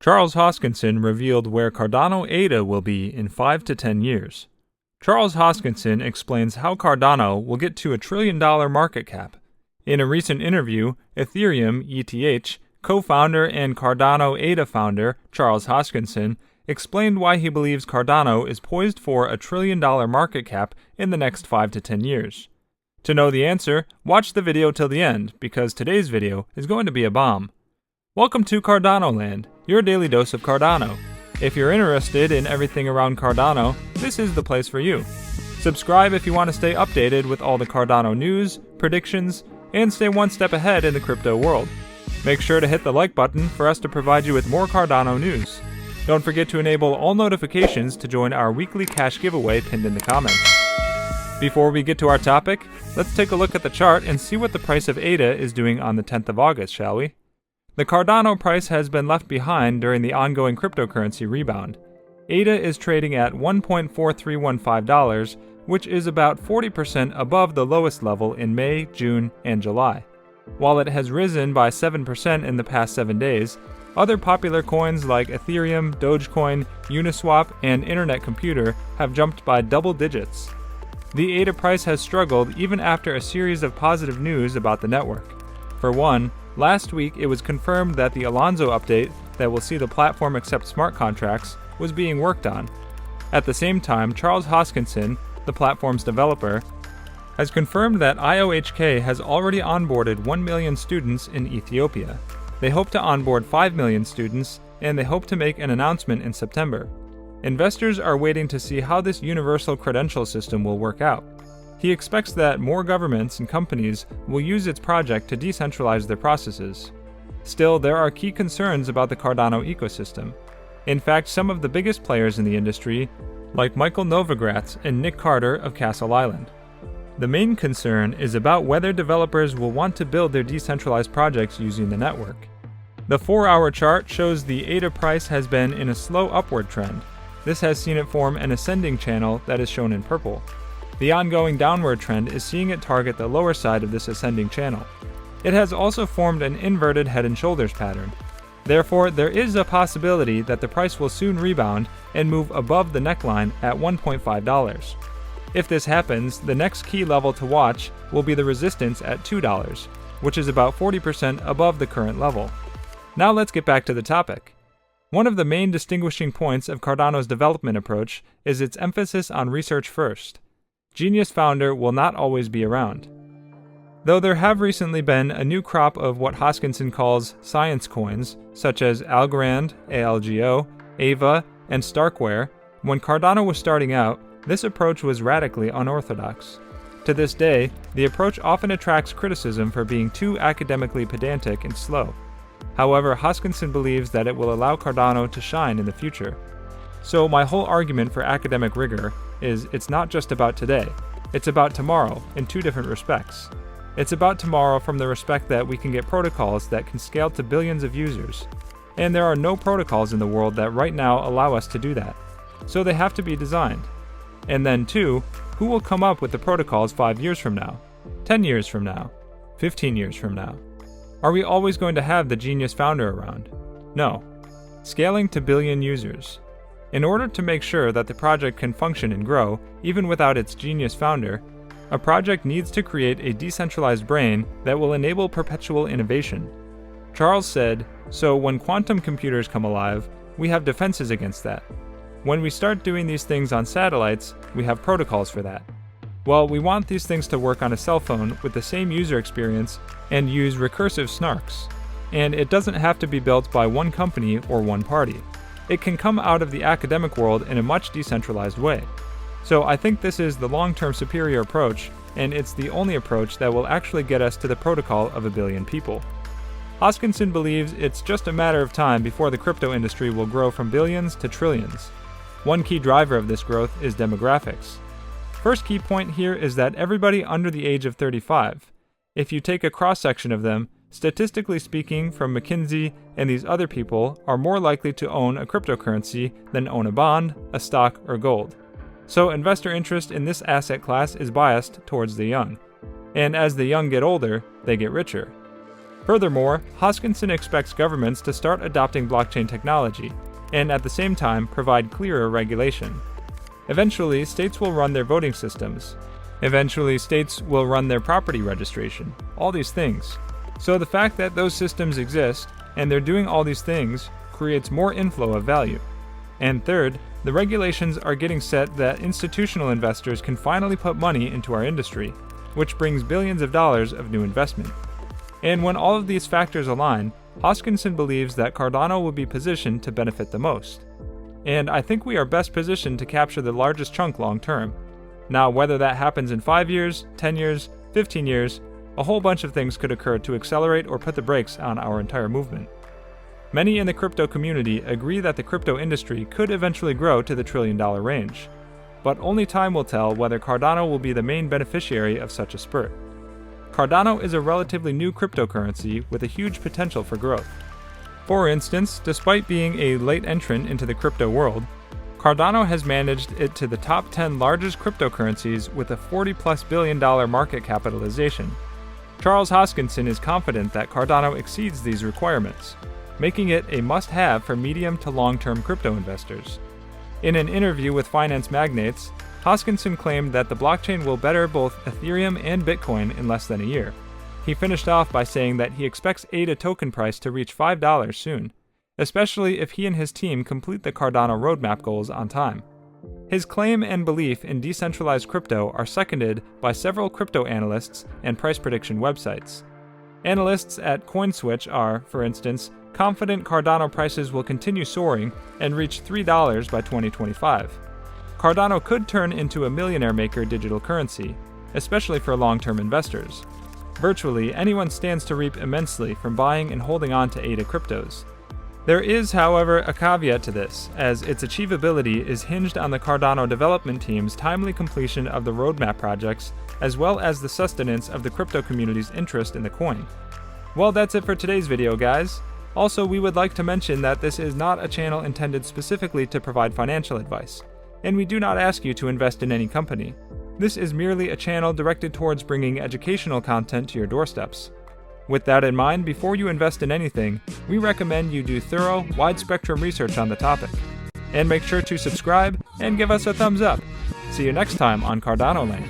Charles Hoskinson revealed where Cardano ADA will be in 5 to 10 years. Charles Hoskinson explains how Cardano will get to $1 trillion market cap. In a recent interview, Ethereum ETH co-founder and Cardano ADA founder Charles Hoskinson explained why he believes Cardano is poised for $1 trillion market cap in the next 5 to 10 years. To know the answer, watch the video till the end, because today's video is going to be a bomb. Welcome to Cardano Land, your daily dose of Cardano. If you're interested in everything around Cardano, this is the place for you. Subscribe if you want to stay updated with all the Cardano news, predictions, and stay one step ahead in the crypto world. Make sure to hit the like button for us to provide you with more Cardano news. Don't forget to enable all notifications to join our weekly cash giveaway pinned in the comments. Before we get to our topic, let's take a look at the chart and see what the price of ADA is doing on the 10th of August, shall we? The Cardano price has been left behind during the ongoing cryptocurrency rebound. ADA is trading at $1.4315, which is about 40% above the lowest level in May, June, and July. While it has risen by 7% in the past 7 days, other popular coins like Ethereum, Dogecoin, Uniswap, and Internet Computer have jumped by double digits. The ADA price has struggled even after a series of positive news about the network. For one, last week it was confirmed that the ALGO update that will see the platform accept smart contracts was being worked on. At the same time, Charles Hoskinson, the platform's developer, has confirmed that IOHK has already onboarded 1 million students in Ethiopia. They hope to onboard 5 million students, and they hope to make an announcement in September. Investors are waiting to see how this universal credential system will work out. He expects that more governments and companies will use its project to decentralize their processes. Still, there are key concerns about the Cardano ecosystem. In fact, some of the biggest players in the industry, like Michael Novogratz and Nick Carter of Castle Island. The main concern is about whether developers will want to build their decentralized projects using the network. The 4-hour chart shows the ADA price has been in a slow upward trend. This has seen it form an ascending channel that is shown in purple. The ongoing downward trend is seeing it target the lower side of this ascending channel. It has also formed an inverted head and shoulders pattern. Therefore, there is a possibility that the price will soon rebound and move above the neckline at $1.5. If this happens, the next key level to watch will be the resistance at $2, which is about 40% above the current level. Now let's get back to the topic. One of the main distinguishing points of Cardano's development approach is its emphasis on research first. Genius founder will not always be around. Though there have recently been a new crop of what Hoskinson calls science coins, such as Algorand, ALGO, AVA, and StarkWare, when Cardano was starting out, this approach was radically unorthodox. To this day, the approach often attracts criticism for being too academically pedantic and slow. However, Hoskinson believes that it will allow Cardano to shine in the future. So my whole argument for academic rigor is it's not just about today, it's about tomorrow in two different respects. It's about tomorrow from the respect that we can get protocols that can scale to billions of users. And there are no protocols in the world that right now allow us to do that. So they have to be designed. And then two, who will come up with the protocols 5 years from now, 10 years from now, 15 years from now? Are we always going to have the genius founder around? No. Scaling to billion users. In order to make sure that the project can function and grow, even without its genius founder, a project needs to create a decentralized brain that will enable perpetual innovation. Charles said, "So when quantum computers come alive, we have defenses against that. When we start doing these things on satellites, we have protocols for that. Well, we want these things to work on a cell phone with the same user experience and use recursive snarks. And it doesn't have to be built by one company or one party. It can come out of the academic world in a much decentralized way. So I think this is the long-term superior approach, and it's the only approach that will actually get us to the protocol of 1 billion people." Hoskinson believes it's just a matter of time before the crypto industry will grow from billions to trillions. One key driver of this growth is demographics. First key point here is that everybody under the age of 35. If you take a cross-section of them, statistically speaking, from McKinsey and these other people are more likely to own a cryptocurrency than own a bond, a stock, or gold. So investor interest in this asset class is biased towards the young. And as the young get older, they get richer. Furthermore, Hoskinson expects governments to start adopting blockchain technology, and at the same time provide clearer regulation. Eventually, states will run their voting systems. Eventually, states will run their property registration. All these things. So the fact that those systems exist, and they're doing all these things, creates more inflow of value. And third, the regulations are getting set that institutional investors can finally put money into our industry, which brings billions of dollars of new investment. And when all of these factors align, Hoskinson believes that Cardano will be positioned to benefit the most. And I think we are best positioned to capture the largest chunk long term. Now, whether that happens in 5 years, 10 years, 15 years, a whole bunch of things could occur to accelerate or put the brakes on our entire movement. Many in the crypto community agree that the crypto industry could eventually grow to the trillion-dollar range. But only time will tell whether Cardano will be the main beneficiary of such a spurt. Cardano is a relatively new cryptocurrency with a huge potential for growth. For instance, despite being a late entrant into the crypto world, Cardano has managed it to the top 10 largest cryptocurrencies with a $40+ billion market capitalization. Charles Hoskinson is confident that Cardano exceeds these requirements, making it a must-have for medium to long-term crypto investors. In an interview with finance magnates, Hoskinson claimed that the blockchain will better both Ethereum and Bitcoin in less than a year. He finished off by saying that he expects ADA token price to reach $5 soon, especially if he and his team complete the Cardano roadmap goals on time. His claim and belief in decentralized crypto are seconded by several crypto analysts and price prediction websites. Analysts at CoinSwitch are, for instance, confident Cardano prices will continue soaring and reach $3 by 2025. Cardano could turn into a millionaire-maker digital currency, especially for long-term investors. Virtually anyone stands to reap immensely from buying and holding on to ADA cryptos. There is, however, a caveat to this, as its achievability is hinged on the Cardano development team's timely completion of the roadmap projects, as well as the sustenance of the crypto community's interest in the coin. Well, that's it for today's video, guys. Also, we would like to mention that this is not a channel intended specifically to provide financial advice, and we do not ask you to invest in any company. This is merely a channel directed towards bringing educational content to your doorsteps. With that in mind, before you invest in anything, we recommend you do thorough, wide-spectrum research on the topic. And make sure to subscribe and give us a thumbs up. See you next time on Cardano Land.